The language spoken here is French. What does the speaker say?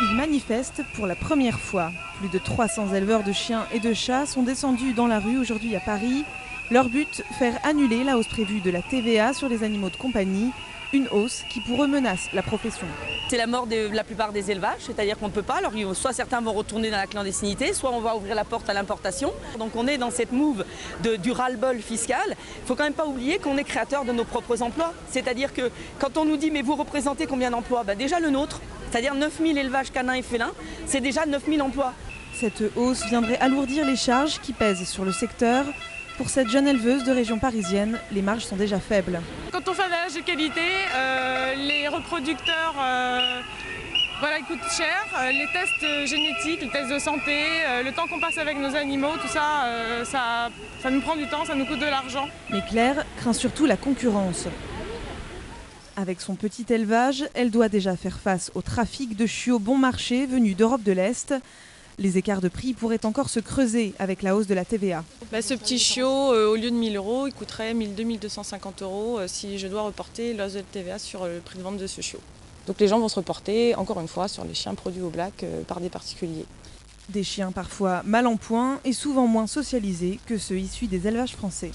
ils manifestent pour la première fois. Plus de 300 éleveurs de chiens et de chats sont descendus dans la rue aujourd'hui à Paris. Leur but, faire annuler la hausse prévue de la TVA sur les animaux de compagnie, une hausse qui pour eux menace la profession. C'est la mort de la plupart des élevages, c'est-à-dire qu'on ne peut pas. Alors, soit certains vont retourner dans la clandestinité, soit on va ouvrir la porte à l'importation. Donc on est dans cette move du ras-le-bol fiscal. Il ne faut quand même pas oublier qu'on est créateur de nos propres emplois. C'est-à-dire que quand on nous dit « mais vous représentez combien d'emplois ?» Déjà le nôtre, c'est-à-dire 9000 élevages canins et félins, c'est déjà 9000 emplois. Cette hausse viendrait alourdir les charges qui pèsent sur le secteur. Pour cette jeune éleveuse de région parisienne, les marges sont déjà faibles. Quand on fait un élevage de qualité, les reproducteurs ils coûtent cher. Les tests génétiques, les tests de santé, le temps qu'on passe avec nos animaux, tout ça, ça nous prend du temps, ça nous coûte de l'argent. Mais Claire craint surtout la concurrence. Avec son petit élevage, elle doit déjà faire face au trafic de chiots bon marché venus d'Europe de l'Est. Les écarts de prix pourraient encore se creuser avec la hausse de la TVA. Ce petit chiot, au lieu de 1 000 €, il coûterait 1 200 250 € si je dois reporter la hausse de la TVA sur le prix de vente de ce chiot. Donc les gens vont se reporter, encore une fois, sur les chiens produits au black par des particuliers. Des chiens parfois mal en point et souvent moins socialisés que ceux issus des élevages français.